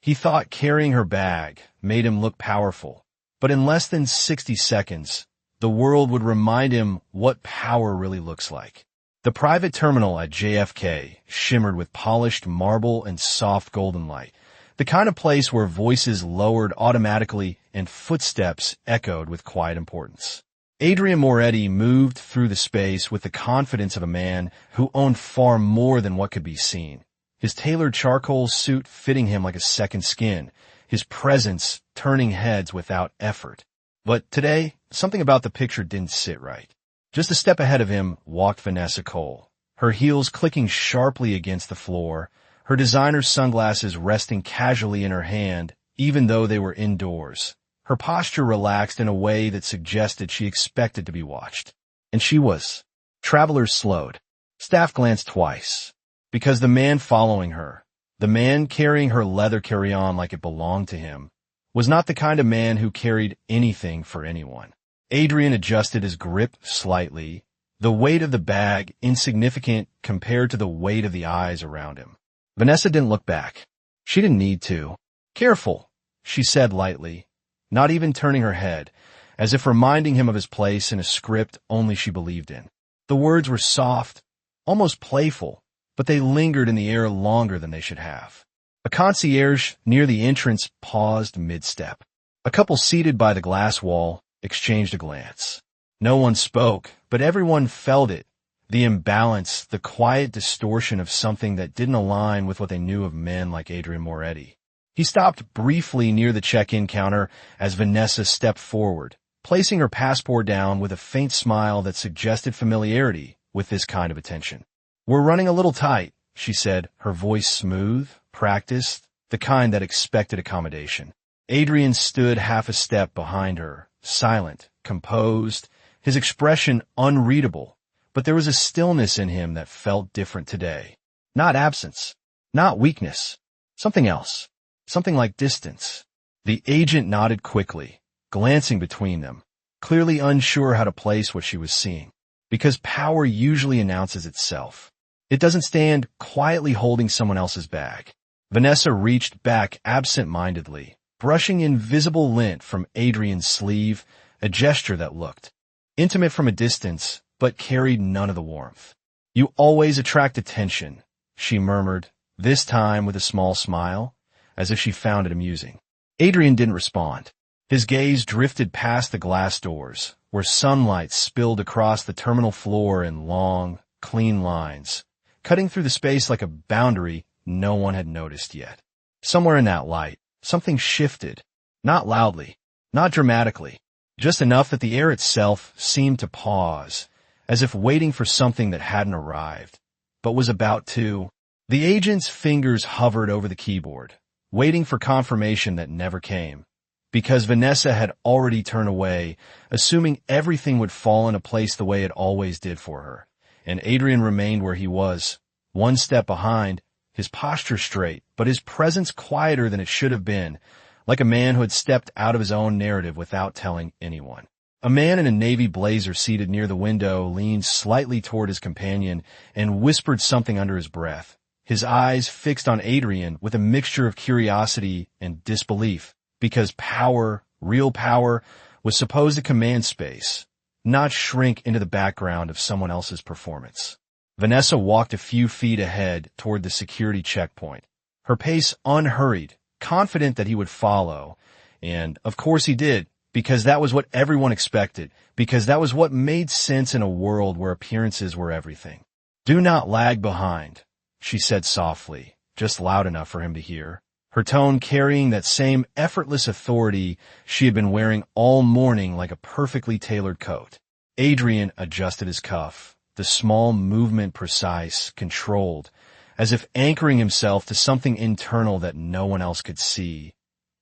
He thought carrying her bag made him look powerful, but in less than 60 seconds, the world would remind him what power really looks like. The private terminal at JFK shimmered with polished marble and soft golden light, the kind of place where voices lowered automatically and footsteps echoed with quiet importance. Adrian Moretti moved through the space with the confidence of a man who owned far more than what could be seen. His tailored charcoal suit fitting him like a second skin, his presence turning heads without effort. But today, something about the picture didn't sit right. Just a step ahead of him walked Vanessa Cole, her heels clicking sharply against the floor, her designer sunglasses resting casually in her hand, even though they were indoors. Her posture relaxed in a way that suggested she expected to be watched. And she was. Travelers slowed. Staff glanced twice. Because the man following her, the man carrying her leather carry-on like it belonged to him, was not the kind of man who carried anything for anyone. Adrian adjusted his grip slightly, the weight of the bag insignificant compared to the weight of the eyes around him. Vanessa didn't look back. She didn't need to. "Careful," she said lightly, not even turning her head, as if reminding him of his place in a script only she believed in. The words were soft, almost playful, but they lingered in the air longer than they should have. A concierge near the entrance paused mid-step. A couple seated by the glass wall exchanged a glance. No one spoke, but everyone felt it. The imbalance, the quiet distortion of something that didn't align with what they knew of men like Adrian Moretti. He stopped briefly near the check-in counter as Vanessa stepped forward, placing her passport down with a faint smile that suggested familiarity with this kind of attention. "We're running a little tight," she said, her voice smooth, practiced, the kind that expected accommodation. Adrian stood half a step behind her, silent, composed, his expression unreadable, but there was a stillness in him that felt different today. Not absence, not weakness, something else, something like distance. The agent nodded quickly, glancing between them, clearly unsure how to place what she was seeing, because power usually announces itself. It doesn't stand quietly holding someone else's bag. Vanessa reached back absent-mindedly, brushing invisible lint from Adrian's sleeve, a gesture that looked intimate from a distance, but carried none of the warmth. "You always attract attention," she murmured, this time with a small smile, as if she found it amusing. Adrian didn't respond. His gaze drifted past the glass doors, where sunlight spilled across the terminal floor in long, clean lines, cutting through the space like a boundary no one had noticed yet. Somewhere in that light, something shifted, not loudly, not dramatically, just enough that the air itself seemed to pause, as if waiting for something that hadn't arrived, but was about to. The agent's fingers hovered over the keyboard, waiting for confirmation that never came, because Vanessa had already turned away, assuming everything would fall into place the way it always did for her. And Adrian remained where he was, one step behind, his posture straight, but his presence quieter than it should have been, like a man who had stepped out of his own narrative without telling anyone. A man in a navy blazer seated near the window leaned slightly toward his companion and whispered something under his breath, his eyes fixed on Adrian with a mixture of curiosity and disbelief, because power, real power, was supposed to command space, not shrink into the background of someone else's performance. Vanessa walked a few feet ahead toward the security checkpoint, her pace unhurried, confident that he would follow. And, of course he did, because that was what everyone expected, because that was what made sense in a world where appearances were everything. "Do not lag behind," she said softly, just loud enough for him to hear, her tone carrying that same effortless authority she had been wearing all morning like a perfectly tailored coat. Adrian adjusted his cuff, the small movement precise, controlled, as if anchoring himself to something internal that no one else could see.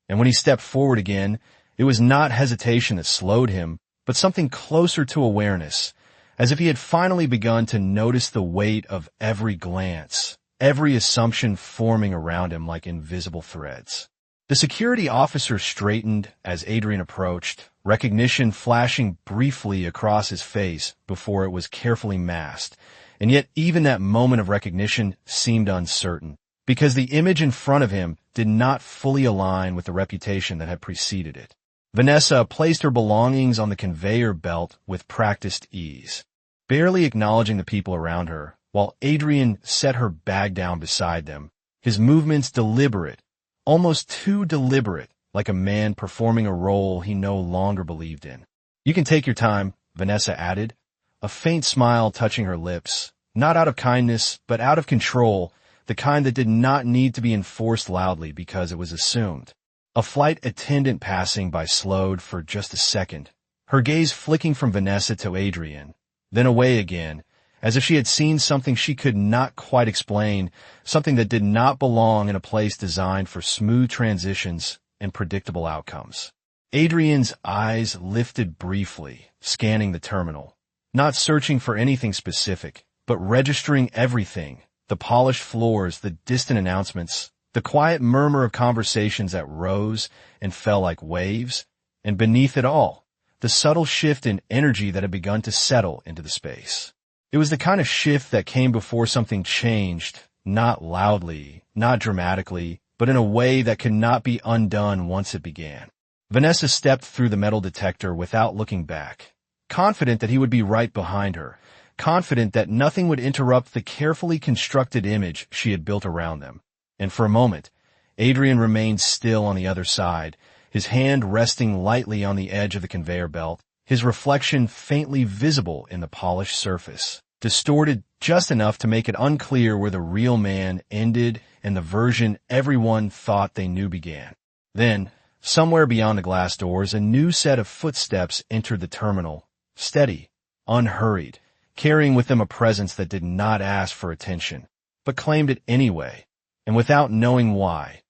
And when he stepped forward again, it was not hesitation that slowed him, but something closer to awareness, as if he had finally begun to notice the weight of every glance, every assumption forming around him like invisible threads. The security officer straightened as Adrian approached, recognition flashing briefly across his face before it was carefully masked, and yet even that moment of recognition seemed uncertain. because the image in front of him did not fully align with the reputation that had preceded it. Vanessa placed her belongings on the conveyor belt with practiced ease, barely acknowledging the people around her, while Adrian set her bag down beside them, his movements deliberate, almost too deliberate, like a man performing a role he no longer believed in. "You can take your time," Vanessa added, a faint smile touching her lips, not out of kindness, but out of control, the kind that did not need to be enforced loudly because it was assumed. A flight attendant passing by slowed for just a second, her gaze flicking from Vanessa to Adrian, then away again, as if she had seen something she could not quite explain, something that did not belong in a place designed for smooth transitions and predictable outcomes. Adrian's eyes lifted briefly, scanning the terminal, not searching for anything specific, but registering everything, the polished floors, the distant announcements, the quiet murmur of conversations that rose and fell like waves, and beneath it all, the subtle shift in energy that had begun to settle into the space. It was the kind of shift that came before something changed, not loudly, not dramatically, but in a way that could not be undone once it began. Vanessa stepped through the metal detector without looking back, confident that he would be right behind her, confident that nothing would interrupt the carefully constructed image she had built around them. And for a moment, Adrian remained still on the other side, his hand resting lightly on the edge of the conveyor belt, his reflection faintly visible in the polished surface, distorted just enough to make it unclear where the real man ended and the version everyone thought they knew began. Then, somewhere beyond the glass doors, a new set of footsteps entered the terminal, steady, unhurried, carrying with them a presence that did not ask for attention, but claimed it anyway. And without knowing why,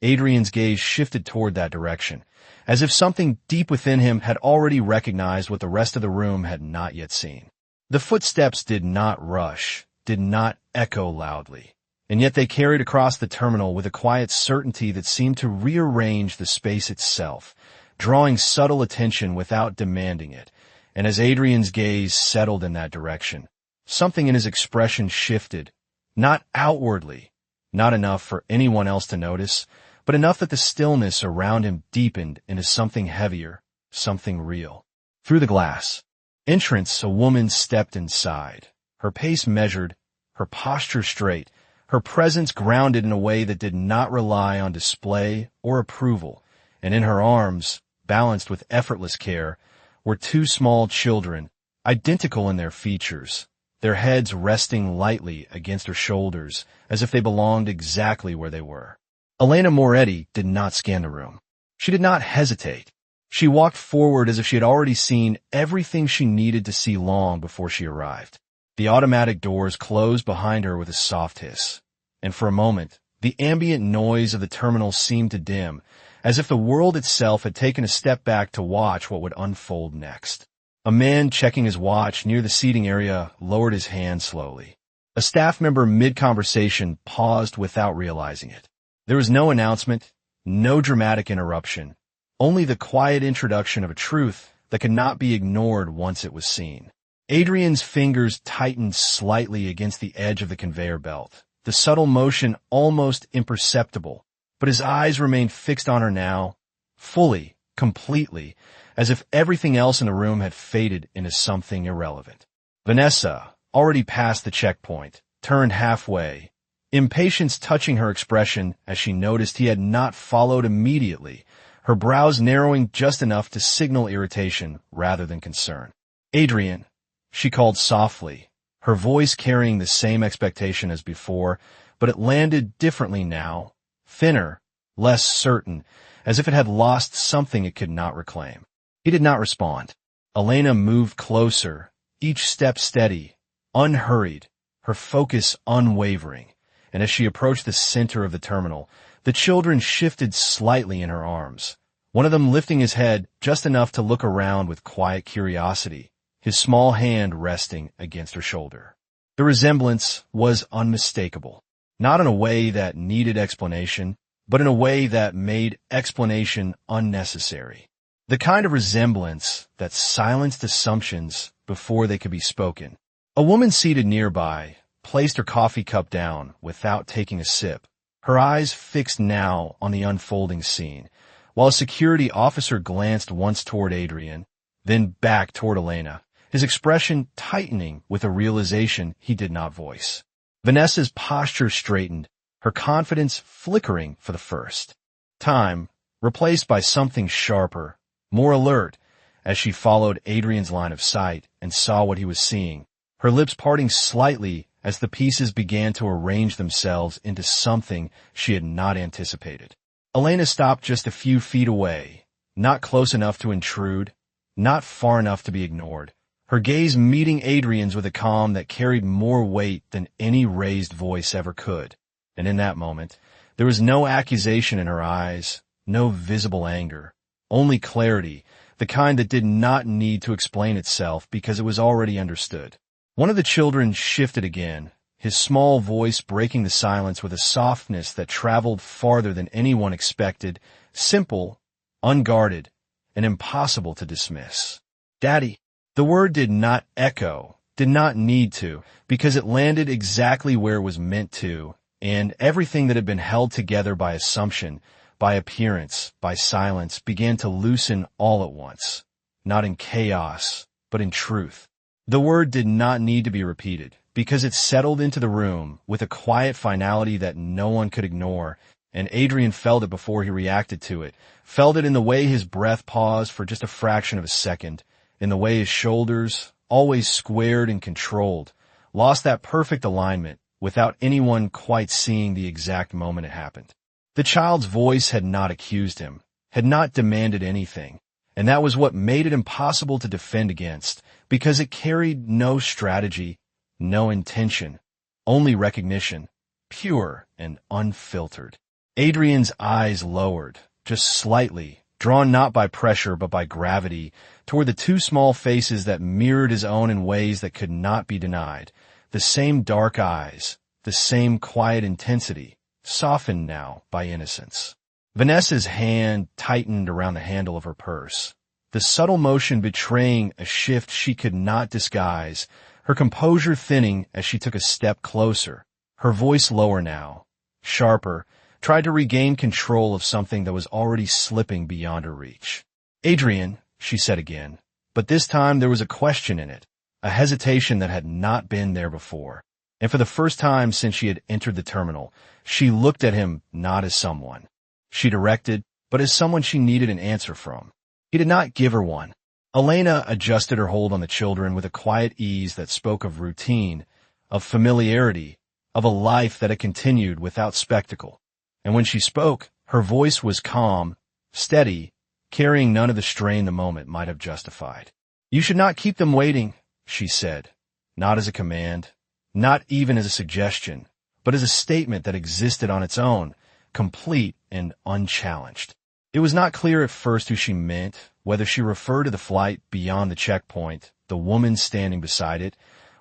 Adrian's gaze shifted toward that direction, as if something deep within him had already recognized what the rest of the room had not yet seen. The footsteps did not rush, did not echo loudly, and yet they carried across the terminal with a quiet certainty that seemed to rearrange the space itself, drawing subtle attention without demanding it. And as Adrian's gaze settled in that direction, something in his expression shifted, not outwardly, not enough for anyone else to notice, but enough that the stillness around him deepened into something heavier, something real. Through the glass entrance, a woman stepped inside, her pace measured, her posture straight, her presence grounded in a way that did not rely on display or approval, and in her arms, balanced with effortless care, were two small children, identical in their features, their heads resting lightly against her shoulders as if they belonged exactly where they were. Elena Moretti did not scan the room. She did not hesitate. She walked forward as if she had already seen everything she needed to see long before she arrived. The automatic doors closed behind her with a soft hiss, and for a moment, the ambient noise of the terminal seemed to dim, as if the world itself had taken a step back to watch what would unfold next. A man checking his watch near the seating area lowered his hand slowly. A staff member mid-conversation paused without realizing it. There was no announcement, no dramatic interruption, only the quiet introduction of a truth that could not be ignored once it was seen. Adrian's fingers tightened slightly against the edge of the conveyor belt, the subtle motion almost imperceptible, but his eyes remained fixed on her now, fully, completely, as if everything else in the room had faded into something irrelevant. Vanessa, already past the checkpoint, turned halfway, impatience touching her expression as she noticed he had not followed immediately, her brows narrowing just enough to signal irritation rather than concern. "Adrian," she called softly, her voice carrying the same expectation as before, but it landed differently now, thinner, less certain, as if it had lost something it could not reclaim. He did not respond. Elena moved closer, each step steady, unhurried, her focus unwavering, and as she approached the center of the terminal, the children shifted slightly in her arms, one of them lifting his head just enough to look around with quiet curiosity, his small hand resting against her shoulder. The resemblance was unmistakable, not in a way that needed explanation, but in a way that made explanation unnecessary. The kind of resemblance that silenced assumptions before they could be spoken. A woman seated nearby placed her coffee cup down without taking a sip, her eyes fixed now on the unfolding scene, while a security officer glanced once toward Adrian, then back toward Elena, his expression tightening with a realization he did not voice. Vanessa's posture straightened, her confidence flickering for the first time, replaced by something sharper, more alert, as she followed Adrian's line of sight and saw what he was seeing, her lips parting slightly as the pieces began to arrange themselves into something she had not anticipated. Elena stopped just a few feet away, not close enough to intrude, not far enough to be ignored, her gaze meeting Adrian's with a calm that carried more weight than any raised voice ever could. And in that moment, there was no accusation in her eyes, no visible anger, only clarity, the kind that did not need to explain itself because it was already understood. One of the children shifted again, his small voice breaking the silence with a softness that traveled farther than anyone expected, simple, unguarded, and impossible to dismiss. "Daddy." The word did not echo, did not need to, because it landed exactly where it was meant to, and everything that had been held together by assumption, by appearance, by silence, began to loosen all at once, not in chaos, but in truth. The word did not need to be repeated, because it settled into the room with a quiet finality that no one could ignore, and Adrian felt it before he reacted to it, felt it in the way his breath paused for just a fraction of a second, in the way his shoulders, always squared and controlled, lost that perfect alignment without anyone quite seeing the exact moment it happened. The child's voice had not accused him, had not demanded anything, and that was what made it impossible to defend against, because it carried no strategy, no intention, only recognition, pure and unfiltered. Adrian's eyes lowered, just slightly, drawn not by pressure but by gravity, toward the two small faces that mirrored his own in ways that could not be denied, the same dark eyes, the same quiet intensity, softened now by innocence. Vanessa's hand tightened around the handle of her purse, the subtle motion betraying a shift she could not disguise, her composure thinning as she took a step closer, her voice lower now, sharper, tried to regain control of something that was already slipping beyond her reach. "Adrian," she said again, but this time there was a question in it, a hesitation that had not been there before. And for the first time since she had entered the terminal, she looked at him not as someone she directed, but as someone she needed an answer from. He did not give her one. Elena adjusted her hold on the children with a quiet ease that spoke of routine, of familiarity, of a life that had continued without spectacle. And when she spoke, her voice was calm, steady, carrying none of the strain the moment might have justified. "You should not keep them waiting," she said, not as a command, not even as a suggestion, but as a statement that existed on its own, complete and unchallenged. It was not clear at first who she meant, whether she referred to the flight beyond the checkpoint, the woman standing beside it,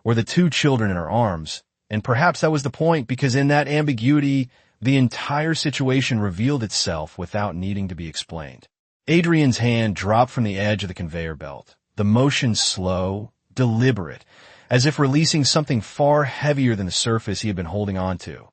or the two children in her arms, and perhaps that was the point, because in that ambiguity, the entire situation revealed itself without needing to be explained. Adrian's hand dropped from the edge of the conveyor belt, the motion slow, deliberate, as if releasing something far heavier than the surface he had been holding on to.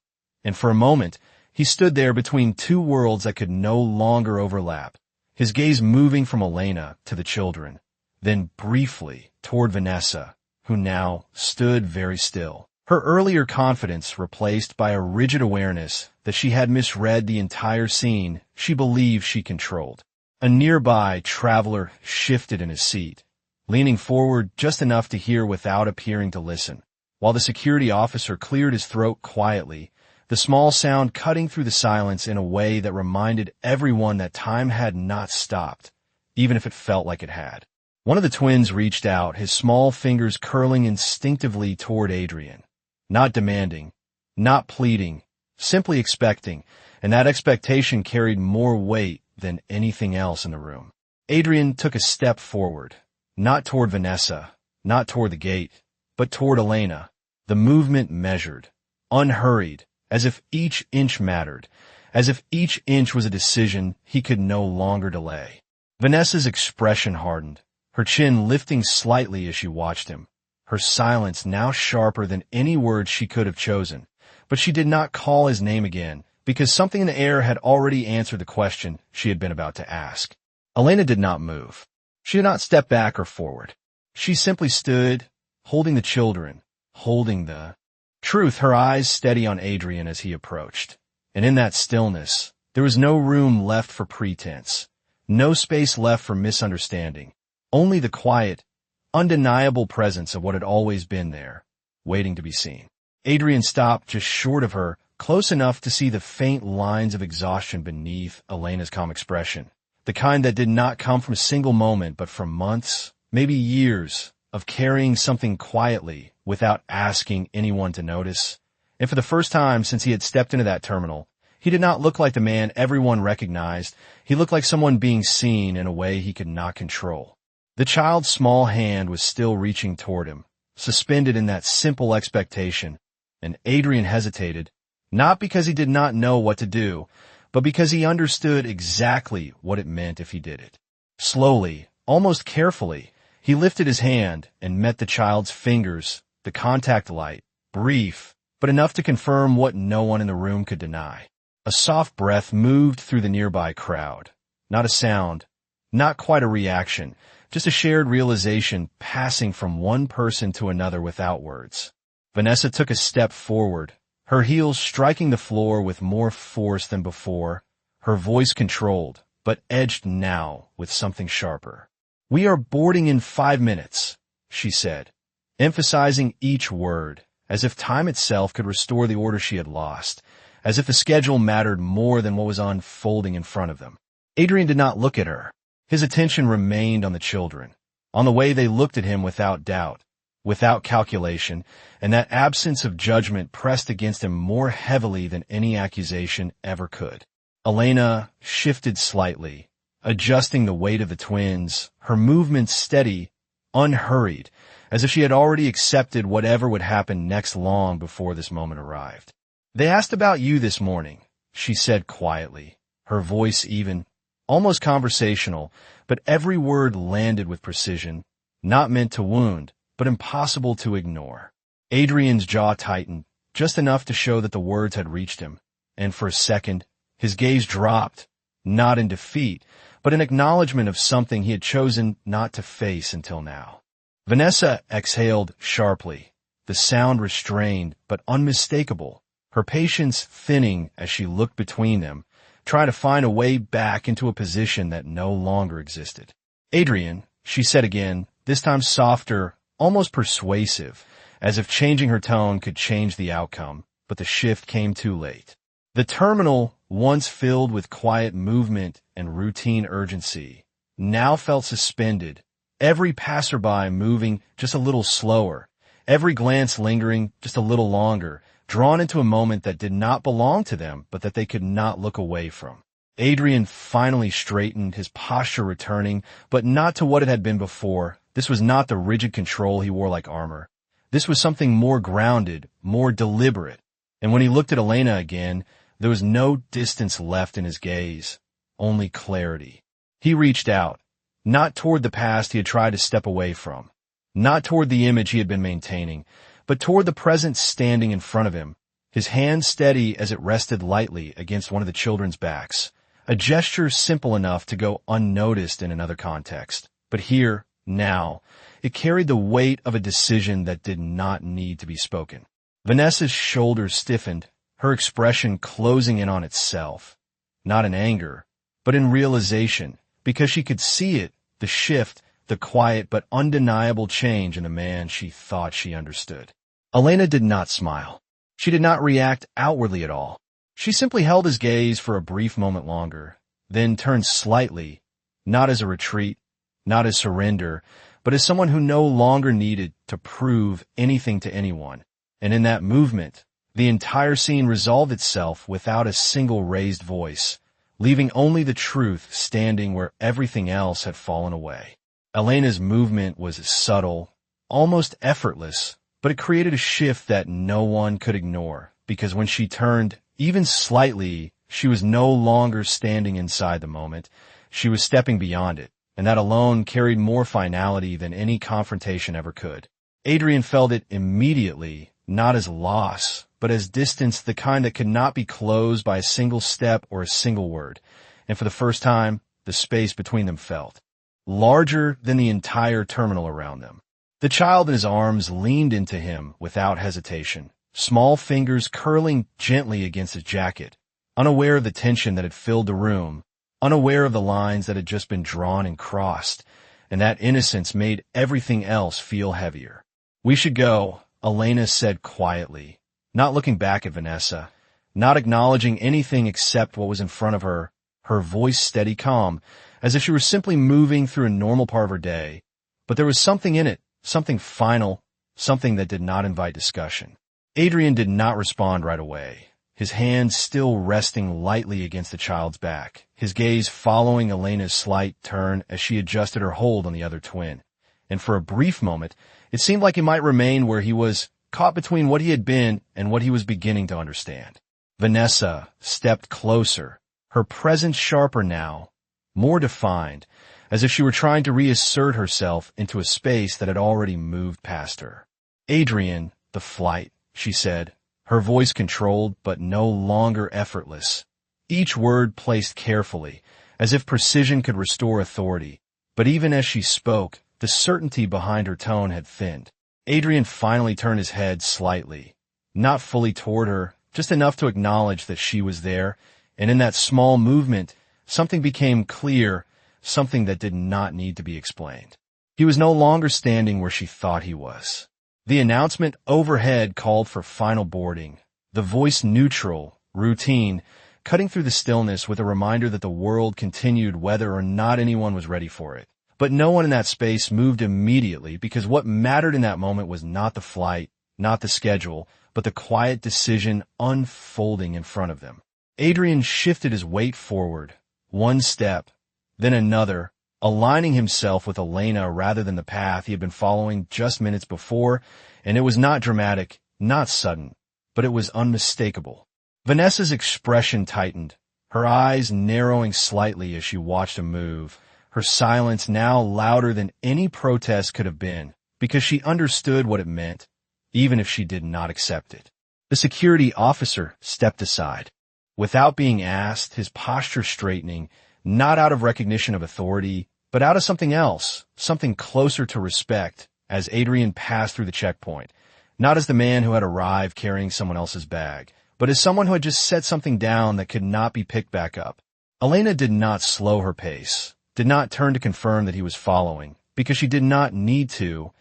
And for a moment, he stood there between two worlds that could no longer overlap, his gaze moving from Elena to the children, then briefly toward Vanessa, who now stood very still. Her earlier confidence replaced by a rigid awareness that she had misread the entire scene she believed she controlled. A nearby traveler shifted in his seat, leaning forward just enough to hear without appearing to listen, while the security officer cleared his throat quietly, the small sound cutting through the silence in a way that reminded everyone that time had not stopped, even if it felt like it had. One of the twins reached out, his small fingers curling instinctively toward Adrian. Not demanding, not pleading, simply expecting, and that expectation carried more weight than anything else in the room. Adrian took a step forward, not toward Vanessa, not toward the gate, but toward Elena, the movement measured, unhurried, as if each inch mattered, as if each inch was a decision he could no longer delay. Vanessa's expression hardened, her chin lifting slightly as she watched him, her silence now sharper than any words she could have chosen. But she did not call his name again, because something in the air had already answered the question she had been about to ask. Elena did not move. She did not step back or forward. She simply stood, holding the children, holding the truth, her eyes steady on Adrian as he approached. And in that stillness, there was no room left for pretense, no space left for misunderstanding, only the quiet, undeniable presence of what had always been there, waiting to be seen. Adrian stopped just short of her, close enough to see the faint lines of exhaustion beneath Elena's calm expression, the kind that did not come from a single moment but from months, maybe years, of carrying something quietly without asking anyone to notice. And for the first time since he had stepped into that terminal, he did not look like the man everyone recognized. He looked like someone being seen in a way he could not control. The child's small hand was still reaching toward him, suspended in that simple expectation, and Adrian hesitated, not because he did not know what to do, but because he understood exactly what it meant if he did it. Slowly, almost carefully, he lifted his hand and met the child's fingers, the contact light, brief, but enough to confirm what no one in the room could deny. A soft breath moved through the nearby crowd. Not a sound, not quite a reaction, just a shared realization passing from one person to another without words. Vanessa took a step forward, her heels striking the floor with more force than before, her voice controlled, but edged now with something sharper. "We are boarding in 5 minutes," she said, emphasizing each word, as if time itself could restore the order she had lost, as if the schedule mattered more than what was unfolding in front of them. Adrian did not look at her. His attention remained on the children, on the way they looked at him without doubt, without calculation, and that absence of judgment pressed against him more heavily than any accusation ever could. Elena shifted slightly, adjusting the weight of the twins, her movements steady, unhurried, as if she had already accepted whatever would happen next long before this moment arrived. "They asked about you this morning," she said quietly, her voice even, almost conversational, but every word landed with precision, not meant to wound, but impossible to ignore. Adrian's jaw tightened, just enough to show that the words had reached him, and for a second, his gaze dropped, not in defeat, but in acknowledgement of something he had chosen not to face until now. Vanessa exhaled sharply, the sound restrained but unmistakable, her patience thinning as she looked between them, trying to find a way back into a position that no longer existed. "Adrian," she said again, this time softer, almost persuasive, as if changing her tone could change the outcome, but the shift came too late. The terminal, once filled with quiet movement and routine urgency, now felt suspended, every passerby moving just a little slower, every glance lingering just a little longer, drawn into a moment that did not belong to them, but that they could not look away from. Adrian finally straightened, his posture returning, but not to what it had been before. This was not the rigid control he wore like armor. This was something more grounded, more deliberate. And when he looked at Elena again, there was no distance left in his gaze, only clarity. He reached out, not toward the past he had tried to step away from, not toward the image he had been maintaining, but toward the present standing in front of him, his hand steady as it rested lightly against one of the children's backs, a gesture simple enough to go unnoticed in another context. But here, now, it carried the weight of a decision that did not need to be spoken. Vanessa's shoulders stiffened, her expression closing in on itself, not in anger, but in realization, because she could see it, the shift, the quiet but undeniable change in a man she thought she understood. Elena did not smile. She did not react outwardly at all. She simply held his gaze for a brief moment longer, then turned slightly, not as a retreat, not as surrender, but as someone who no longer needed to prove anything to anyone. And in that movement, the entire scene resolved itself without a single raised voice, leaving only the truth standing where everything else had fallen away. Elena's movement was subtle, almost effortless, but it created a shift that no one could ignore, because when she turned, even slightly, she was no longer standing inside the moment. She was stepping beyond it, and that alone carried more finality than any confrontation ever could. Adrian felt it immediately, not as loss, but as distance the kind that could not be closed by a single step or a single word. And for the first time, the space between them felt larger than the entire terminal around them. The child in his arms leaned into him without hesitation, small fingers curling gently against his jacket, unaware of the tension that had filled the room, unaware of the lines that had just been drawn and crossed, and that innocence made everything else feel heavier. "We should go," Elena said quietly, not looking back at Vanessa, not acknowledging anything except what was in front of her, her voice steady calm, as if she were simply moving through a normal part of her day. But there was something in it, something final, something that did not invite discussion. Adrian did not respond right away, his hands still resting lightly against the child's back, his gaze following Elena's slight turn as she adjusted her hold on the other twin. And for a brief moment, it seemed like he might remain where he was, caught between what he had been and what he was beginning to understand. Vanessa stepped closer, her presence sharper now, more defined, as if she were trying to reassert herself into a space that had already moved past her. "Adrian, the flight," she said, her voice controlled but no longer effortless. Each word placed carefully, as if precision could restore authority. But even as she spoke, the certainty behind her tone had thinned. Adrian finally turned his head slightly, not fully toward her, just enough to acknowledge that she was there, and in that small movement, something became clear, something that did not need to be explained. He was no longer standing where she thought he was. The announcement overhead called for final boarding, the voice neutral, routine, cutting through the stillness with a reminder that the world continued whether or not anyone was ready for it. But no one in that space moved immediately because what mattered in that moment was not the flight, not the schedule, but the quiet decision unfolding in front of them. Adrian shifted his weight forward, one step, then another, aligning himself with Elena rather than the path he had been following just minutes before, and it was not dramatic, not sudden, but it was unmistakable. Vanessa's expression tightened, her eyes narrowing slightly as she watched him move, her silence now louder than any protest could have been, because she understood what it meant, even if she did not accept it. The security officer stepped aside. Without being asked, his posture straightening, not out of recognition of authority, but out of something else, something closer to respect, as Adrian passed through the checkpoint, not as the man who had arrived carrying someone else's bag, but as someone who had just set something down that could not be picked back up. Elena did not slow her pace, did not turn to confirm that he was following, because she did not need to,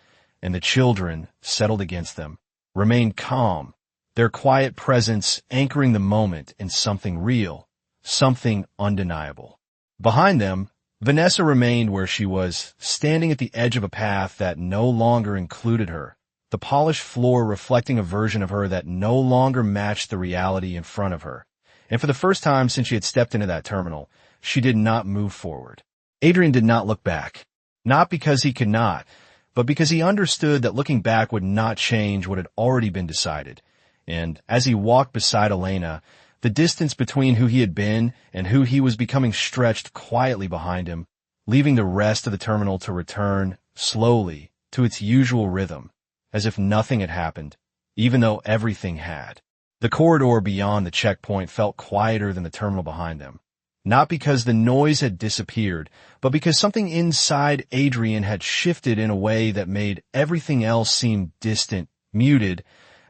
and the children, settled against them, remained calm, their quiet presence anchoring the moment in something real, something undeniable. Behind them, Vanessa remained where she was, standing at the edge of a path that no longer included her, the polished floor reflecting a version of her that no longer matched the reality in front of her. And for the first time since she had stepped into that terminal, she did not move forward. Adrian did not look back, not because he could not, but because he understood that looking back would not change what had already been decided. And as he walked beside Elena, the distance between who he had been and who he was becoming stretched quietly behind him, leaving the rest of the terminal to return, slowly, to its usual rhythm, as if nothing had happened, even though everything had. The corridor beyond the checkpoint felt quieter than the terminal behind them, not because the noise had disappeared, but because something inside Adrian had shifted in a way that made everything else seem distant, muted,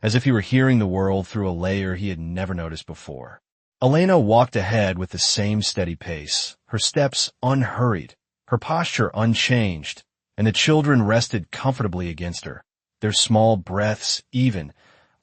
as if he were hearing the world through a layer he had never noticed before. Elena walked ahead with the same steady pace, her steps unhurried, her posture unchanged, and the children rested comfortably against her, their small breaths even,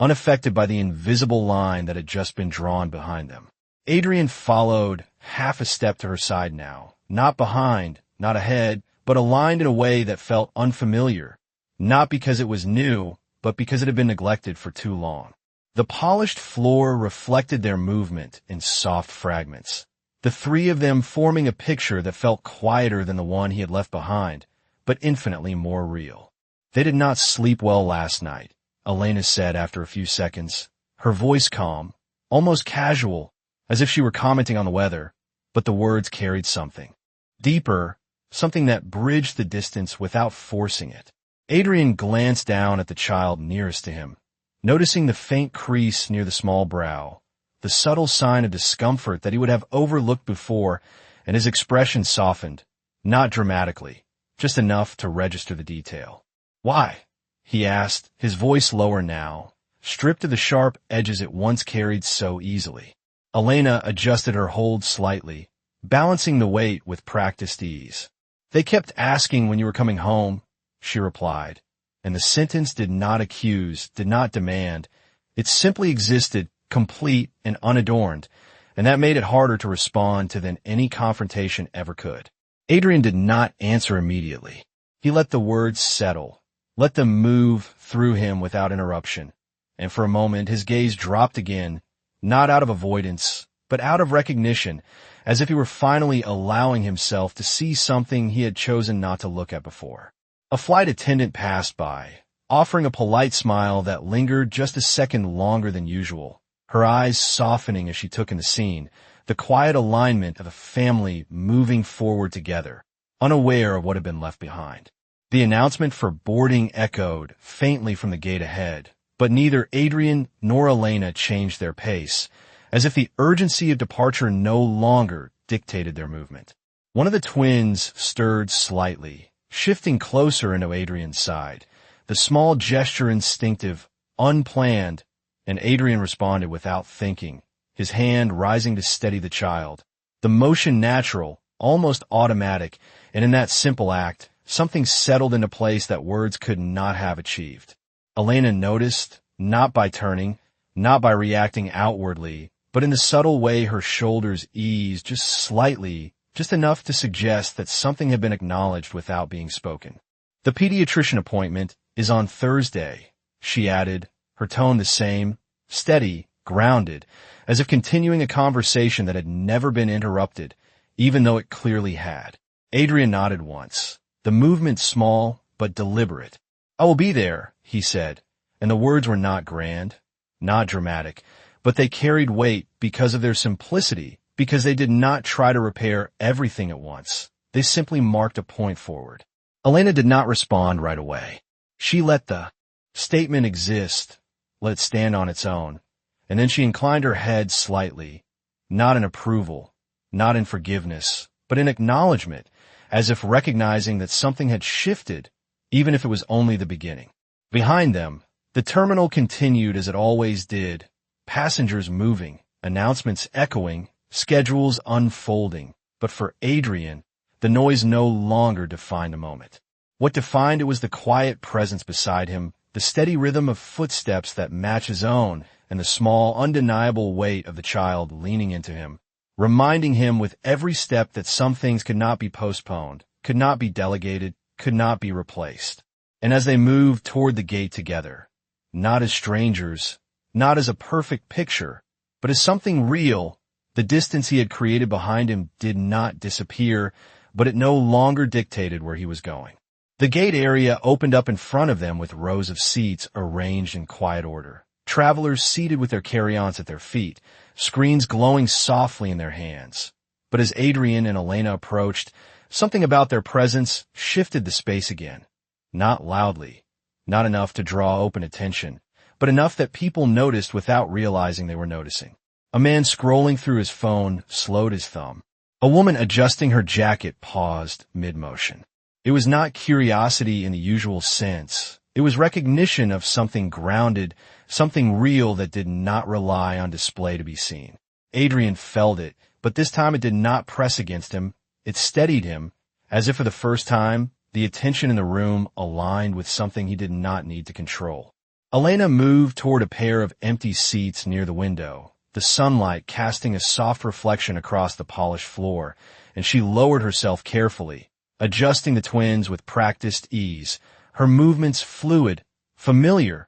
unaffected by the invisible line that had just been drawn behind them. Adrian followed half a step to her side now, not behind, not ahead, but aligned in a way that felt unfamiliar, not because it was new, but because it had been neglected for too long. The polished floor reflected their movement in soft fragments, the three of them forming a picture that felt quieter than the one he had left behind, but infinitely more real. "They did not sleep well last night," Elena said after a few seconds, her voice calm, almost casual, as if she were commenting on the weather, but the words carried something deeper, something that bridged the distance without forcing it. Adrian glanced down at the child nearest to him, noticing the faint crease near the small brow, the subtle sign of discomfort that he would have overlooked before, and his expression softened, not dramatically, just enough to register the detail. "Why?" he asked, his voice lower now, stripped of the sharp edges it once carried so easily. Elena adjusted her hold slightly, balancing the weight with practiced ease. "They kept asking when you were coming home," she replied, and the sentence did not accuse, did not demand. It simply existed, complete and unadorned, and that made it harder to respond to than any confrontation ever could. Adrian did not answer immediately. He let the words settle, let them move through him without interruption, and for a moment his gaze dropped again, not out of avoidance, but out of recognition, as if he were finally allowing himself to see something he had chosen not to look at before. A flight attendant passed by, offering a polite smile that lingered just a second longer than usual, her eyes softening as she took in the scene, the quiet alignment of a family moving forward together, unaware of what had been left behind. The announcement for boarding echoed faintly from the gate ahead, but neither Adrian nor Elena changed their pace, as if the urgency of departure no longer dictated their movement. One of the twins stirred slightly, shifting closer into Adrian's side, the small gesture instinctive, unplanned, and Adrian responded without thinking, his hand rising to steady the child. The motion natural, almost automatic, and in that simple act, something settled into place that words could not have achieved. Elena noticed, not by turning, not by reacting outwardly, but in the subtle way her shoulders eased just slightly, just enough to suggest that something had been acknowledged without being spoken. "The pediatrician appointment is on Thursday," she added, her tone the same, steady, grounded, as if continuing a conversation that had never been interrupted, even though it clearly had. Adrian nodded once, the movement small but deliberate. "I will be there," he said, and the words were not grand, not dramatic, but they carried weight because of their simplicity, because they did not try to repair everything at once. They simply marked a point forward. Elena did not respond right away. She let the statement exist, let it stand on its own, and then she inclined her head slightly, not in approval, not in forgiveness, but in acknowledgement, as if recognizing that something had shifted, even if it was only the beginning. Behind them, the terminal continued as it always did, passengers moving, announcements echoing, schedules unfolding, but for Adrian, the noise no longer defined the moment. What defined it was the quiet presence beside him, the steady rhythm of footsteps that matched his own, and the small, undeniable weight of the child leaning into him, reminding him with every step that some things could not be postponed, could not be delegated, could not be replaced. And as they moved toward the gate together, not as strangers, not as a perfect picture, but as something real, the distance he had created behind him did not disappear, but it no longer dictated where he was going. The gate area opened up in front of them with rows of seats arranged in quiet order, travelers seated with their carry-ons at their feet, screens glowing softly in their hands. But as Adrian and Elena approached, something about their presence shifted the space again. Not loudly, not enough to draw open attention, but enough that people noticed without realizing they were noticing. A man scrolling through his phone slowed his thumb. A woman adjusting her jacket paused mid-motion. It was not curiosity in the usual sense. It was recognition of something grounded, something real that did not rely on display to be seen. Adrian felt it, but this time it did not press against him. It steadied him, as if for the first time, the attention in the room aligned with something he did not need to control. Elena moved toward a pair of empty seats near the window, the sunlight casting a soft reflection across the polished floor, and she lowered herself carefully, adjusting the twins with practiced ease, her movements fluid, familiar,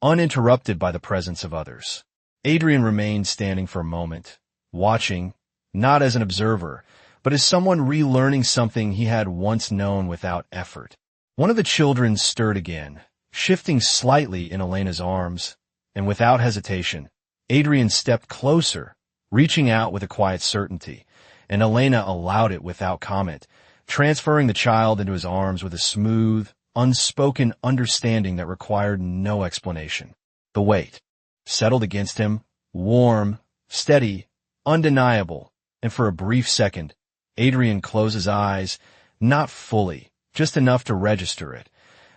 uninterrupted by the presence of others. Adrian remained standing for a moment, watching, not as an observer, but as someone relearning something he had once known without effort. One of the children stirred again, shifting slightly in Elena's arms, and without hesitation, Adrian stepped closer, reaching out with a quiet certainty, and Elena allowed it without comment, transferring the child into his arms with a smooth, unspoken understanding that required no explanation. The weight settled against him, warm, steady, undeniable, and for a brief second, Adrian closed his eyes, not fully, just enough to register it,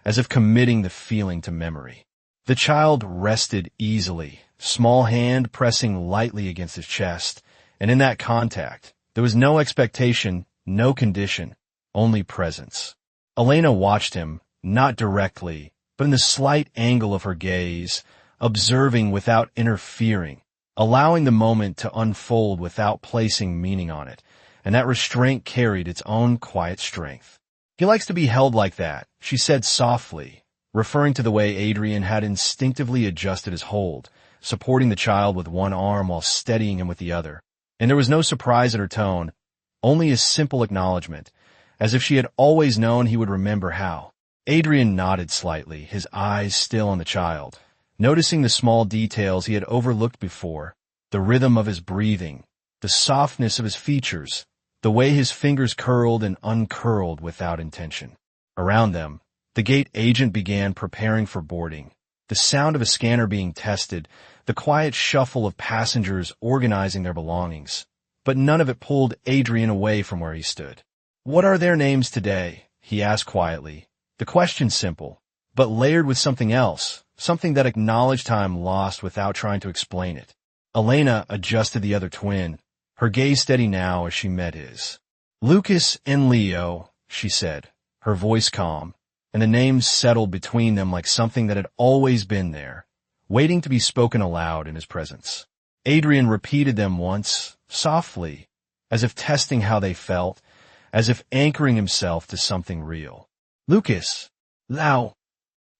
as if committing the feeling to memory. The child rested easily, small hand pressing lightly against his chest, and in that contact, there was no expectation, no condition, only presence. Elena watched him, not directly, but in the slight angle of her gaze, observing without interfering, allowing the moment to unfold without placing meaning on it, and that restraint carried its own quiet strength. "He likes to be held like that," she said softly, referring to the way Adrian had instinctively adjusted his hold, supporting the child with one arm while steadying him with the other. And there was no surprise in her tone, only a simple acknowledgement, as if she had always known he would remember how. Adrian nodded slightly, his eyes still on the child, noticing the small details he had overlooked before, the rhythm of his breathing, the softness of his features, the way his fingers curled and uncurled without intention. Around them, the gate agent began preparing for boarding, the sound of a scanner being tested, the quiet shuffle of passengers organizing their belongings. But none of it pulled Adrian away from where he stood. "What are their names today?" he asked quietly. The question simple, but layered with something else, something that acknowledged time lost without trying to explain it. Elena adjusted the other twin, her gaze steady now as she met his. "Lucas and Leo," she said, her voice calm, and the names settled between them like something that had always been there, waiting to be spoken aloud in his presence. Adrian repeated them once, softly, as if testing how they felt, as if anchoring himself to something real. "Lucas, Lao."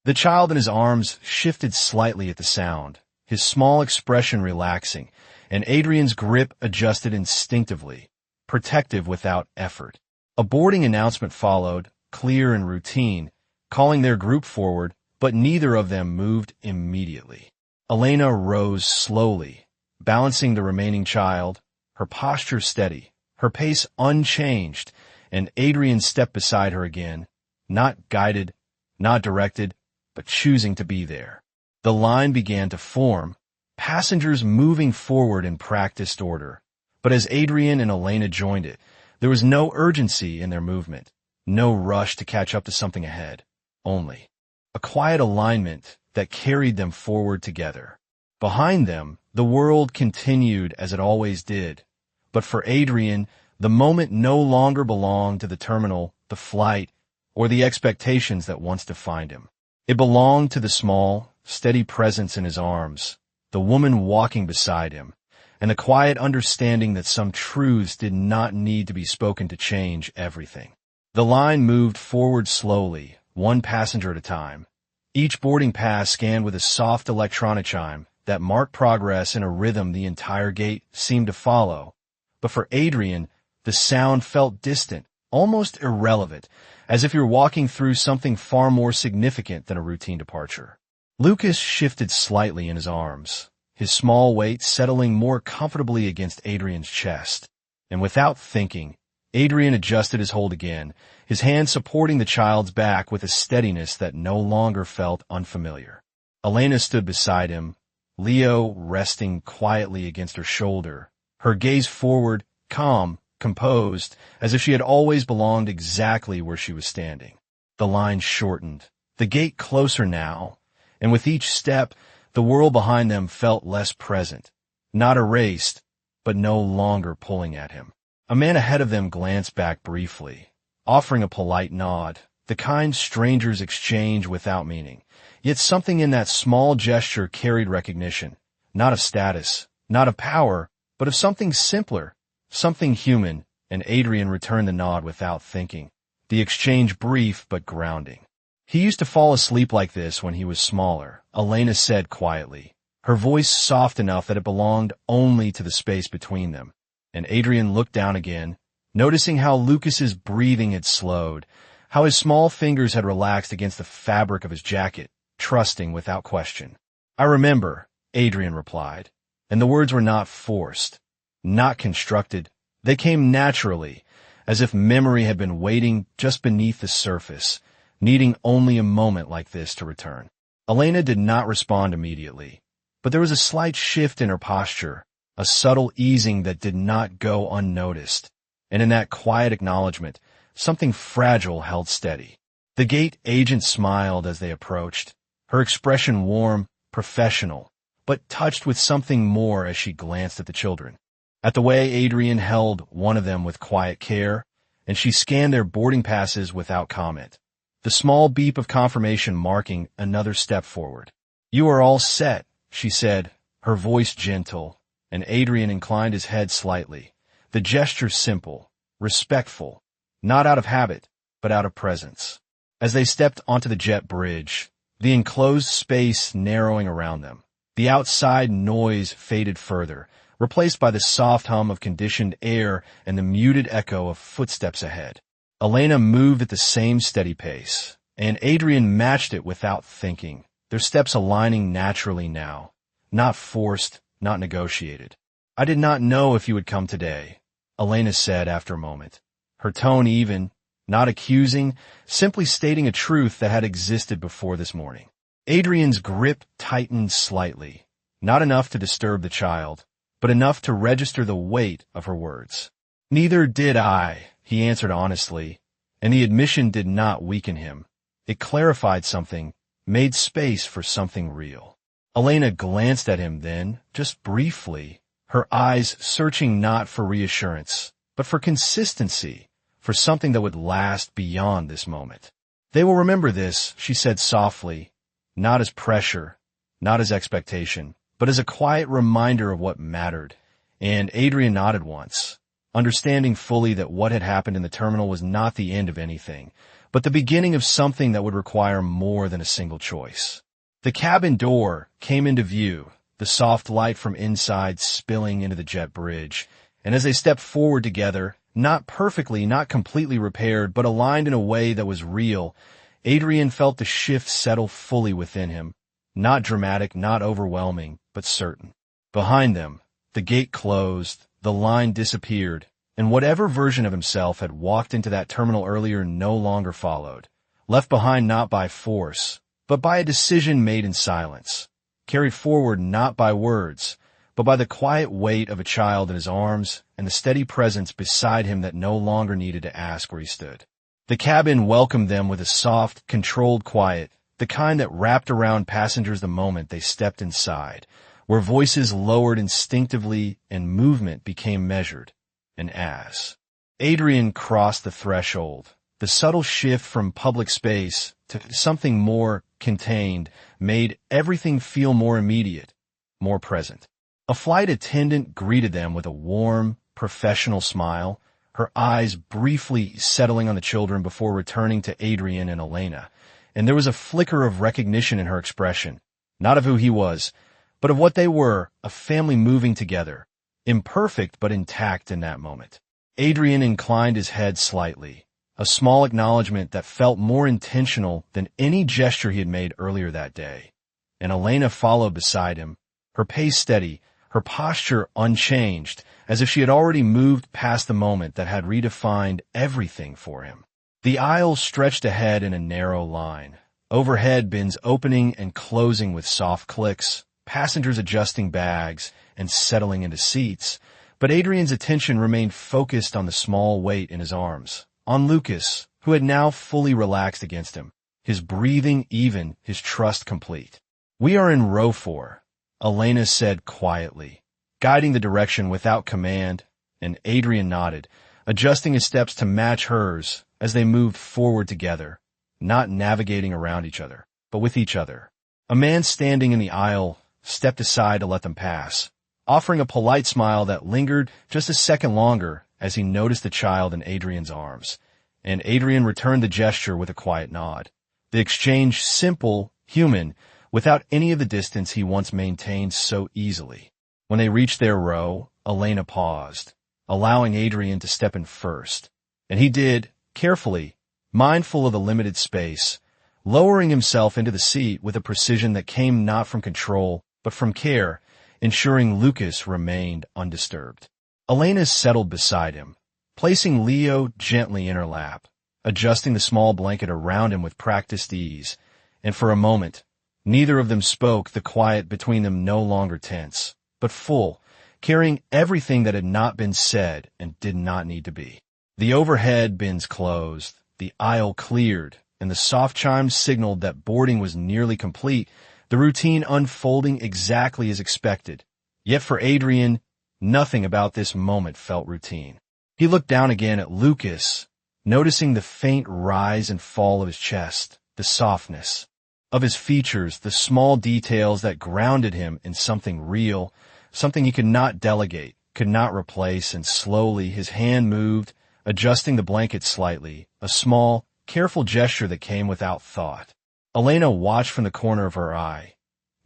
The child in his arms shifted slightly at the sound, his small expression relaxing, and Adrian's grip adjusted instinctively, protective without effort. A boarding announcement followed, clear and routine, calling their group forward, but neither of them moved immediately. Elena rose slowly, balancing the remaining child, her posture steady, her pace unchanged, and Adrian stepped beside her again, not guided, not directed, but choosing to be there. The line began to form, passengers moving forward in practiced order. But as Adrian and Elena joined it, there was no urgency in their movement, no rush to catch up to something ahead, only a quiet alignment that carried them forward together. Behind them, the world continued as it always did, but for Adrian, the moment no longer belonged to the terminal, the flight, or the expectations that once defined him. It belonged to the small, steady presence in his arms, the woman walking beside him, and the quiet understanding that some truths did not need to be spoken to change everything. The line moved forward slowly, one passenger at a time. Each boarding pass scanned with a soft electronic chime that marked progress in a rhythm the entire gate seemed to follow. But for Adrian, the sound felt distant, almost irrelevant, as if you're walking through something far more significant than a routine departure. Lucas shifted slightly in his arms, his small weight settling more comfortably against Adrian's chest. And without thinking, Adrian adjusted his hold again, his hand supporting the child's back with a steadiness that no longer felt unfamiliar. Elena stood beside him, Leo resting quietly against her shoulder, her gaze forward, calm, composed, as if she had always belonged exactly where she was standing. The line shortened, the gate closer now, and with each step, the world behind them felt less present, not erased, but no longer pulling at him. A man ahead of them glanced back briefly, offering a polite nod, the kind strangers exchange without meaning. Yet something in that small gesture carried recognition, not of status, not of power, but of something simpler, something human, and Adrian returned the nod without thinking, the exchange brief but grounding. "He used to fall asleep like this when he was smaller," Elena said quietly, her voice soft enough that it belonged only to the space between them. And Adrian looked down again, noticing how Lucas's breathing had slowed, how his small fingers had relaxed against the fabric of his jacket, trusting without question. "I remember," Adrian replied, and the words were not forced, not constructed. They came naturally, as if memory had been waiting just beneath the surface, needing only a moment like this to return. Elena did not respond immediately, but there was a slight shift in her posture, a subtle easing that did not go unnoticed, and in that quiet acknowledgement, something fragile held steady. The gate agent smiled as they approached, her expression warm, professional, but touched with something more as she glanced at the children. At the way Adrian held one of them with quiet care, and she scanned their boarding passes without comment, the small beep of confirmation marking another step forward. "You are all set," she said, her voice gentle, and Adrian inclined his head slightly, the gesture simple, respectful, not out of habit, but out of presence. As they stepped onto the jet bridge, the enclosed space narrowing around them, the outside noise faded further, replaced by the soft hum of conditioned air and the muted echo of footsteps ahead. Elena moved at the same steady pace, and Adrian matched it without thinking, their steps aligning naturally now, not forced, not negotiated. "I did not know if you would come today," Elena said after a moment, her tone even, not accusing, simply stating a truth that had existed before this morning. Adrian's grip tightened slightly, not enough to disturb the child, but enough to register the weight of her words. "Neither did I," he answered honestly, and the admission did not weaken him. It clarified something, made space for something real. Elena glanced at him then, just briefly, her eyes searching not for reassurance, but for consistency, for something that would last beyond this moment. "They will remember this," she said softly, not as pressure, not as expectation, but as a quiet reminder of what mattered, and Adrian nodded once, understanding fully that what had happened in the terminal was not the end of anything, but the beginning of something that would require more than a single choice. The cabin door came into view, the soft light from inside spilling into the jet bridge, and as they stepped forward together, not perfectly, not completely repaired, but aligned in a way that was real, Adrian felt the shift settle fully within him, not dramatic, not overwhelming, but certain. Behind them, the gate closed, the line disappeared, and whatever version of himself had walked into that terminal earlier no longer followed, left behind not by force, but by a decision made in silence, carried forward not by words, but by the quiet weight of a child in his arms and the steady presence beside him that no longer needed to ask where he stood. The cabin welcomed them with a soft, controlled quiet, the kind that wrapped around passengers the moment they stepped inside, where voices lowered instinctively and movement became measured. And as Adrian crossed the threshold, the subtle shift from public space to something more contained made everything feel more immediate, more present. A flight attendant greeted them with a warm, professional smile, her eyes briefly settling on the children before returning to Adrian and Elena, and there was a flicker of recognition in her expression, not of who he was, but of what they were, a family moving together, imperfect but intact in that moment. Adrian inclined his head slightly, a small acknowledgement that felt more intentional than any gesture he had made earlier that day, and Elena followed beside him, her pace steady, her posture unchanged, as if she had already moved past the moment that had redefined everything for him. The aisle stretched ahead in a narrow line, overhead bins opening and closing with soft clicks, passengers adjusting bags and settling into seats, but Adrian's attention remained focused on the small weight in his arms, on Lucas, who had now fully relaxed against him, his breathing even, his trust complete. "We are in row 4, Elena said quietly, guiding the direction without command, and Adrian nodded, adjusting his steps to match hers as they moved forward together, not navigating around each other, but with each other. A man standing in the aisle stepped aside to let them pass, offering a polite smile that lingered just a second longer as he noticed the child in Adrian's arms, and Adrian returned the gesture with a quiet nod. The exchange simple, human, without any of the distance he once maintained so easily. When they reached their row, Elena paused, allowing Adrian to step in first, and he did, carefully, mindful of the limited space, lowering himself into the seat with a precision that came not from control, but from care, ensuring Lucas remained undisturbed. Elena settled beside him, placing Leo gently in her lap, adjusting the small blanket around him with practiced ease, and for a moment, Neither of them spoke, the quiet between them no longer tense, but full, carrying everything that had not been said and did not need to be. The overhead bins closed, the aisle cleared, and the soft chimes signaled that boarding was nearly complete, the routine unfolding exactly as expected. Yet for Adrian, nothing about this moment felt routine. He looked down again at Lucas, noticing the faint rise and fall of his chest, the softness of his features, the small details that grounded him in something real, something he could not delegate, could not replace, and slowly his hand moved, adjusting the blanket slightly, a small, careful gesture that came without thought. Elena watched from the corner of her eye,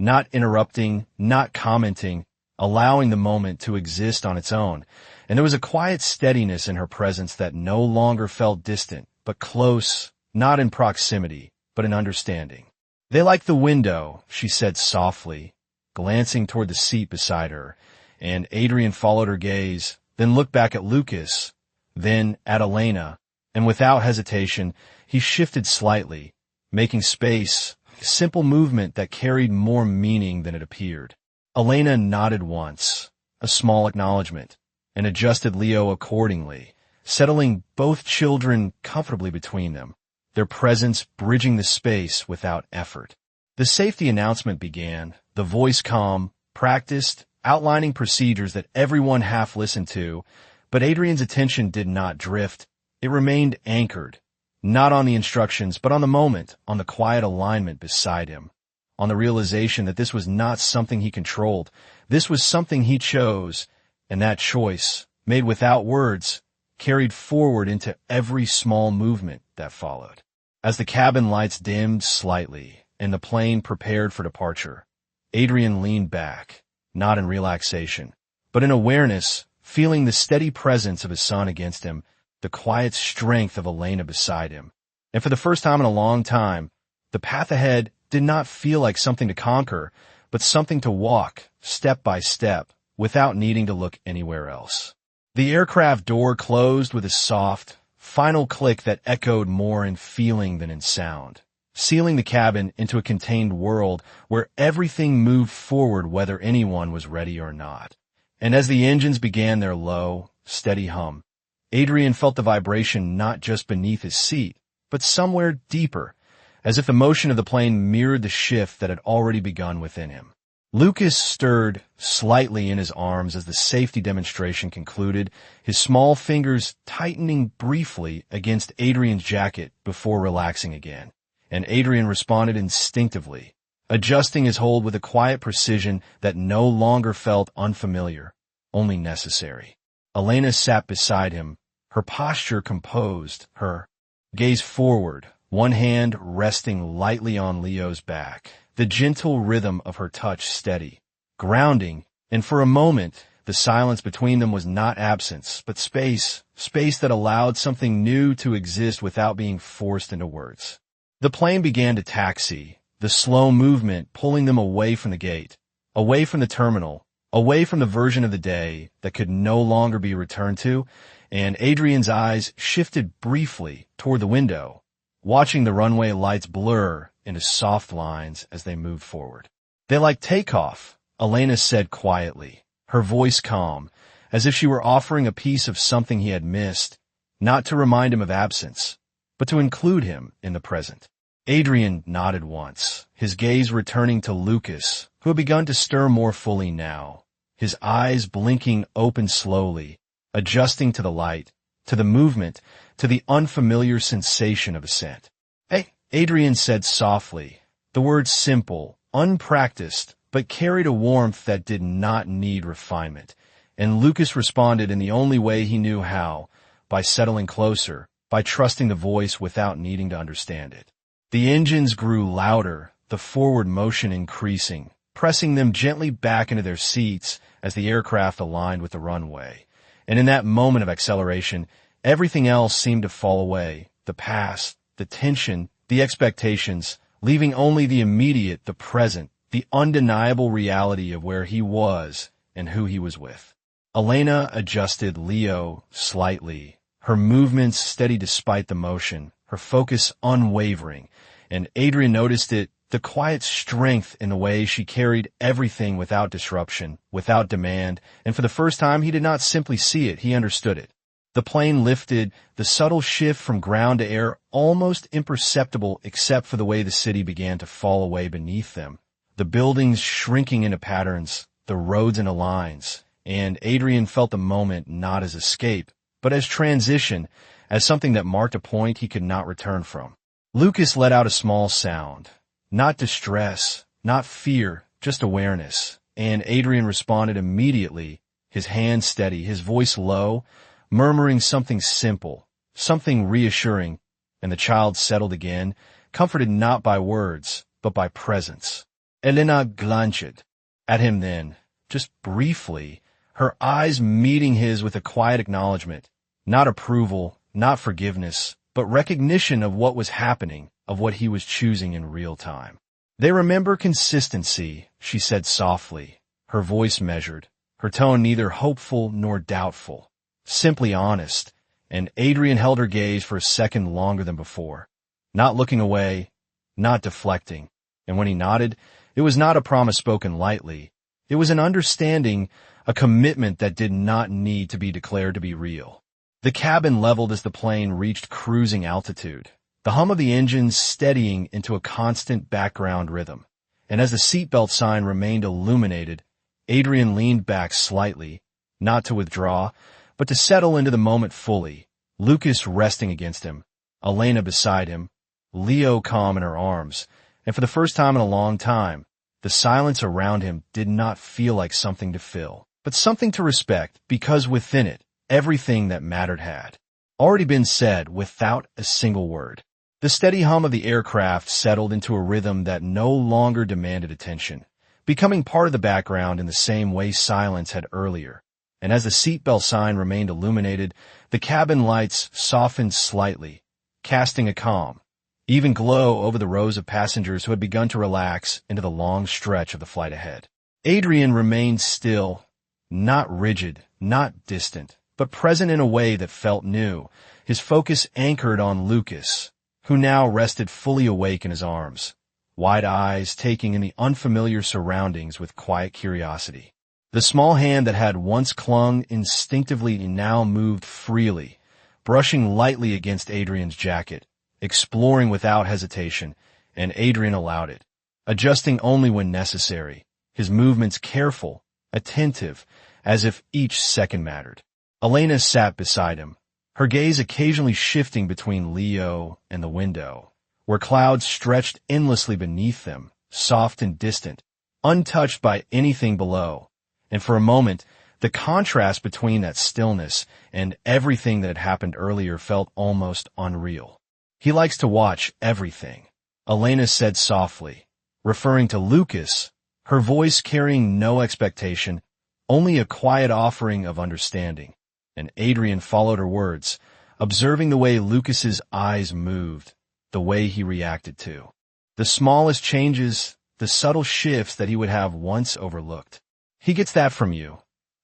not interrupting, not commenting, allowing the moment to exist on its own, and there was a quiet steadiness in her presence that no longer felt distant, but close, not in proximity, but in understanding. "They like the window," she said softly, glancing toward the seat beside her, and Adrian followed her gaze, then looked back at Lucas, then at Elena, and without hesitation, he shifted slightly, making space, a simple movement that carried more meaning than it appeared. Elena nodded once, a small acknowledgement, and adjusted Leo accordingly, settling both children comfortably between them, their presence bridging the space without effort. The safety announcement began, the voice calm, practiced, outlining procedures that everyone half listened to, but Adrian's attention did not drift. It remained anchored, not on the instructions, but on the moment, on the quiet alignment beside him, on the realization that this was not something he controlled. This was something he chose, and that choice, made without words, carried forward into every small movement that followed. As the cabin lights dimmed slightly and the plane prepared for departure, Adrian leaned back, not in relaxation, but in awareness, feeling the steady presence of his son against him, the quiet strength of Elena beside him. And for the first time in a long time, the path ahead did not feel like something to conquer, but something to walk, step by step, without needing to look anywhere else. The aircraft door closed with a soft, final click that echoed more in feeling than in sound, sealing the cabin into a contained world where everything moved forward whether anyone was ready or not. And as the engines began their low, steady hum, Adrian felt the vibration not just beneath his seat, but somewhere deeper, as if the motion of the plane mirrored the shift that had already begun within him. Lucas stirred slightly in his arms as the safety demonstration concluded, his small fingers tightening briefly against Adrian's jacket before relaxing again, and Adrian responded instinctively, adjusting his hold with a quiet precision that no longer felt unfamiliar, only necessary. Elena sat beside him, her posture composed, her gaze forward, one hand resting lightly on Leo's back, the gentle rhythm of her touch steady, grounding, and for a moment, the silence between them was not absence, but space that allowed something new to exist without being forced into words. The plane began to taxi, the slow movement pulling them away from the gate, away from the terminal, away from the version of the day that could no longer be returned to, and Adrian's eyes shifted briefly toward the window, watching the runway lights blur into soft lines as they moved forward. "They like takeoff," Elena said quietly, her voice calm, as if she were offering a piece of something he had missed, not to remind him of absence, but to include him in the present. Adrian nodded once, his gaze returning to Lucas, who had begun to stir more fully now, his eyes blinking open slowly, adjusting to the light, to the movement, to the unfamiliar sensation of ascent. "Hey," Adrian said softly, the words simple, unpracticed, but carried a warmth that did not need refinement, and Lucas responded in the only way he knew how, by settling closer, by trusting the voice without needing to understand it. The engines grew louder, the forward motion increasing, pressing them gently back into their seats as the aircraft aligned with the runway. And in that moment of acceleration, everything else seemed to fall away, the past, the tension, the expectations, leaving only the immediate, the present, the undeniable reality of where he was and who he was with. Elena adjusted Leo slightly, her movements steady despite the motion, her focus unwavering, and Adrian noticed it the quiet strength in the way she carried everything without disruption, without demand, and for the first time he did not simply see it, he understood it. The plane lifted, the subtle shift from ground to air almost imperceptible except for the way the city began to fall away beneath them. The buildings shrinking into patterns, the roads into lines, and Adrian felt the moment not as escape, but as transition, as something that marked a point he could not return from. Lucas let out a small sound. Not distress, not fear, just awareness. And Adrian responded immediately, his hand steady, his voice low, murmuring something simple, something reassuring, and the child settled again, comforted not by words, but by presence. Elena glanced at him then, just briefly, her eyes meeting his with a quiet acknowledgement, not approval, not forgiveness, but recognition of what was happening, of what he was choosing in real time. They remember consistency, she said softly, her voice measured, her tone neither hopeful nor doubtful, simply honest, and Adrian held her gaze for a second longer than before, not looking away, not deflecting, and when he nodded, it was not a promise spoken lightly, it was an understanding, a commitment that did not need to be declared to be real. The cabin leveled as the plane reached cruising altitude, the hum of the engines steadying into a constant background rhythm. And as the seatbelt sign remained illuminated, Adrian leaned back slightly, not to withdraw, but to settle into the moment fully, Lucas resting against him, Elena beside him, Leo calm in her arms, and for the first time in a long time, the silence around him did not feel like something to fill, but something to respect, because within it, everything that mattered had already been said without a single word. The steady hum of the aircraft settled into a rhythm that no longer demanded attention, becoming part of the background in the same way silence had earlier. And as the seatbelt sign remained illuminated, the cabin lights softened slightly, casting a calm, even glow over the rows of passengers who had begun to relax into the long stretch of the flight ahead. Adrian remained still, not rigid, not distant, but present in a way that felt new, his focus anchored on Lucas, who now rested fully awake in his arms, wide eyes taking in the unfamiliar surroundings with quiet curiosity. The small hand that had once clung instinctively now moved freely, brushing lightly against Adrian's jacket, exploring without hesitation, and Adrian allowed it, adjusting only when necessary, his movements careful, attentive, as if each second mattered. Elena sat beside him, her gaze occasionally shifting between Leo and the window, where clouds stretched endlessly beneath them, soft and distant, untouched by anything below. And for a moment, the contrast between that stillness and everything that had happened earlier felt almost unreal. He likes to watch everything, Elena said softly, referring to Lucas, her voice carrying no expectation, only a quiet offering of understanding. And Adrian followed her words, observing the way Lucas's eyes moved, the way he reacted to the smallest changes, the subtle shifts that he would have once overlooked. He gets that from you,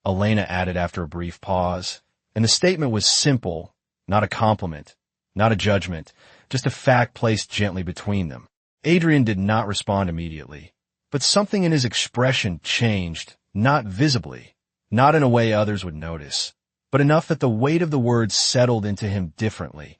Elena added after a brief pause, and the statement was simple, not a compliment, not a judgment, just a fact placed gently between them. Adrian did not respond immediately, but something in his expression changed, not visibly, not in a way others would notice, but enough that the weight of the words settled into him differently,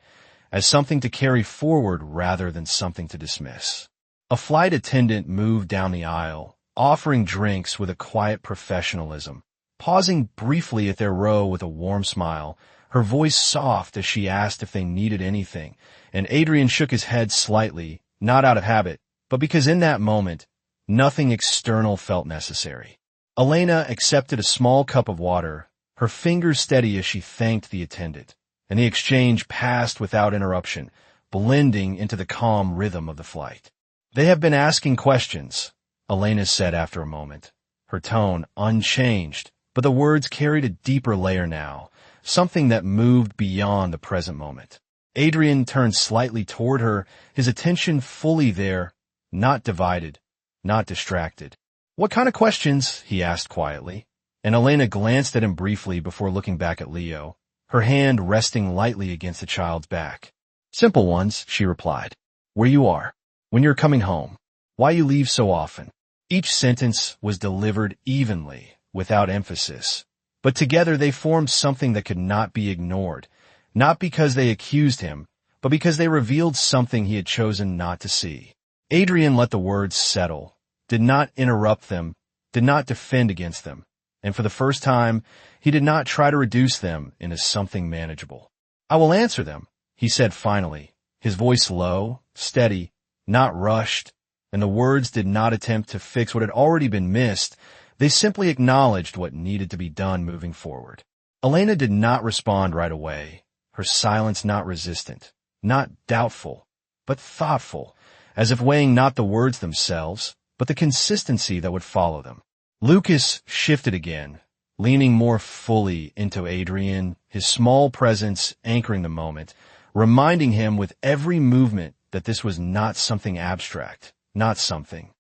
as something to carry forward rather than something to dismiss. A flight attendant moved down the aisle, offering drinks with a quiet professionalism, pausing briefly at their row with a warm smile, her voice soft as she asked if they needed anything, and Adrian shook his head slightly, not out of habit, but because in that moment, nothing external felt necessary. Elena accepted a small cup of water, her fingers steady as she thanked the attendant, and the exchange passed without interruption, blending into the calm rhythm of the flight. "They have been asking questions," Elena said after a moment, her tone unchanged, but the words carried a deeper layer now, something that moved beyond the present moment. Adrian turned slightly toward her, his attention fully there, not divided, not distracted. "What kind of questions?" he asked quietly. And Elena glanced at him briefly before looking back at Leo, her hand resting lightly against the child's back. "Simple ones," she replied. "Where you are, when you're coming home, Why you leave so often? Each sentence was delivered evenly, without emphasis. But together they formed something that could not be ignored, not because they accused him, but because they revealed something he had chosen not to see. Adrian let the words settle, did not interrupt them, did not defend against them, and for the first time, he did not try to reduce them into something manageable. I will answer them, he said finally, his voice low, steady, not rushed, and the words did not attempt to fix what had already been missed. They simply acknowledged what needed to be done moving forward. Elena did not respond right away, her silence not resistant, not doubtful, but thoughtful, as if weighing not the words themselves, but the consistency that would follow them. Lucas shifted again, leaning more fully into Adrian, his small presence anchoring the moment, reminding him with every movement that this was not something abstract, not something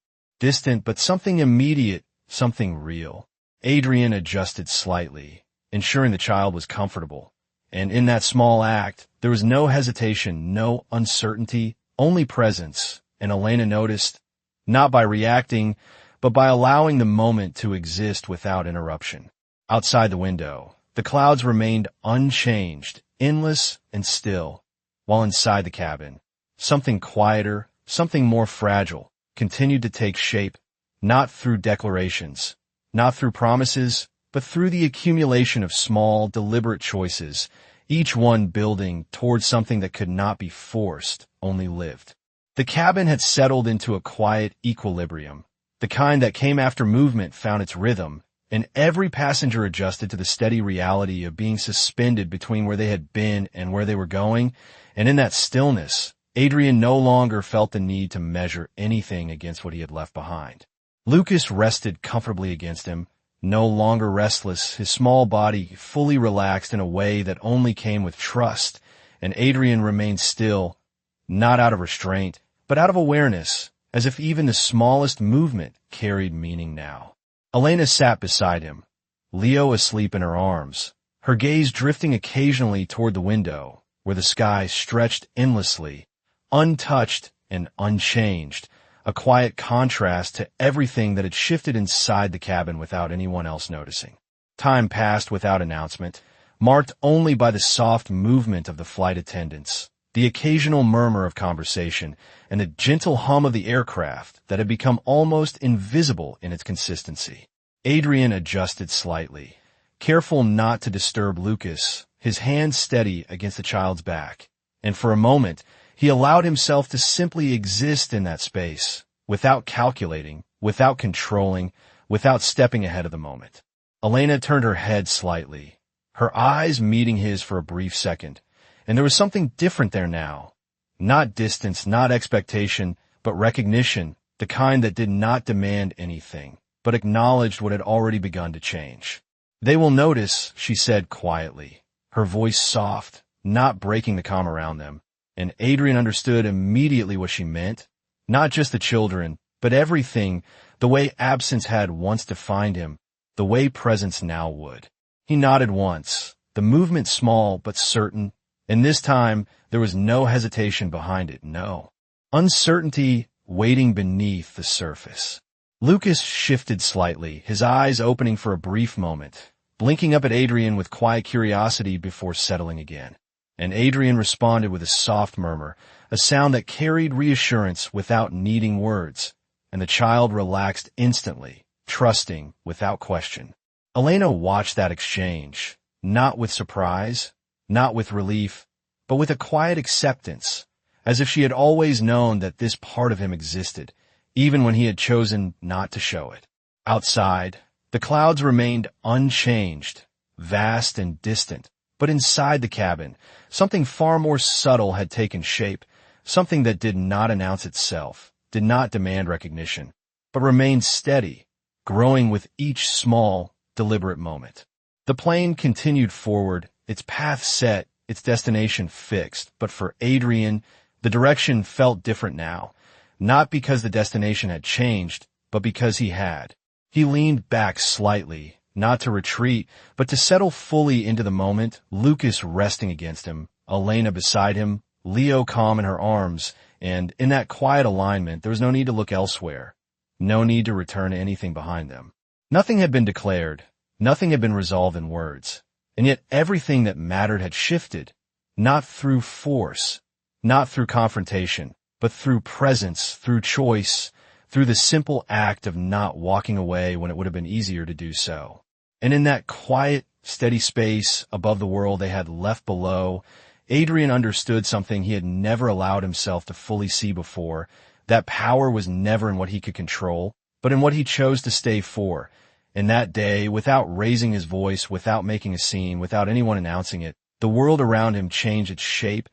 distant, but something immediate, something real. Adrian adjusted slightly, ensuring the child was comfortable, and in that small act, there was no hesitation, no uncertainty, only presence, and Elena noticed, not by reacting, but by allowing the moment to exist without interruption. Outside the window, the clouds remained unchanged, endless and still, while inside the cabin, something quieter, something more fragile, continued to take shape, not through declarations, not through promises, but through the accumulation of small, deliberate choices, each one building towards something that could not be forced, only lived. The cabin had settled into a quiet equilibrium, the kind that came after movement found its rhythm, and every passenger adjusted to the steady reality of being suspended between where they had been and where they were going, and in that stillness, Adrian no longer felt the need to measure anything against what he had left behind. Lucas rested comfortably against him, no longer restless, his small body fully relaxed in a way that only came with trust, and Adrian remained still, not out of restraint, but out of awareness, as if even the smallest movement carried meaning now. Elena sat beside him, Leo asleep in her arms, her gaze drifting occasionally toward the window, where the sky stretched endlessly, untouched and unchanged, a quiet contrast to everything that had shifted inside the cabin without anyone else noticing. Time passed without announcement, marked only by the soft movement of the flight attendants, the occasional murmur of conversation, and the gentle hum of the aircraft that had become almost invisible in its consistency. Adrian adjusted slightly, careful not to disturb Lucas, his hand steady against the child's back, and for a moment, he allowed himself to simply exist in that space, without calculating, without controlling, without stepping ahead of the moment. Elena turned her head slightly, her eyes meeting his for a brief second, and there was something different there now. Not distance, not expectation, but recognition, the kind that did not demand anything, but acknowledged what had already begun to change. "They will notice," she said quietly, her voice soft, not breaking the calm around them. And Adrian understood immediately what she meant. Not just the children, but everything, the way absence had once defined him, the way presence now would. He nodded once, the movement small but certain, and this time there was no hesitation behind it, no. Uncertainty waiting beneath the surface. Lucas shifted slightly, his eyes opening for a brief moment, blinking up at Adrian with quiet curiosity before settling again. And Adrian responded with a soft murmur, a sound that carried reassurance without needing words, and the child relaxed instantly, trusting without question. Elena watched that exchange, not with surprise, not with relief, but with a quiet acceptance, as if she had always known that this part of him existed, even when he had chosen not to show it. Outside, the clouds remained unchanged, vast and distant, but inside the cabin, something far more subtle had taken shape, something that did not announce itself, did not demand recognition, but remained steady, growing with each small, deliberate moment. The plane continued forward, its path set, its destination fixed, but for Adrian, the direction felt different now, not because the destination had changed, but because he had. He leaned back slightly, not to retreat, but to settle fully into the moment, Lucas resting against him, Elena beside him, Leo calm in her arms, and in that quiet alignment, there was no need to look elsewhere, no need to return to anything behind them. Nothing had been declared, nothing had been resolved in words, and yet everything that mattered had shifted, not through force, not through confrontation, but through presence, through choice, through the simple act of not walking away when it would have been easier to do so. And in that quiet, steady space above the world they had left below, Adrian understood something he had never allowed himself to fully see before. That power was never in what he could control, but in what he chose to stay for. And that day, without raising his voice, without making a scene, without anyone announcing it, the world around him changed its shape,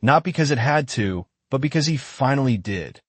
not because it had to, but because he finally did.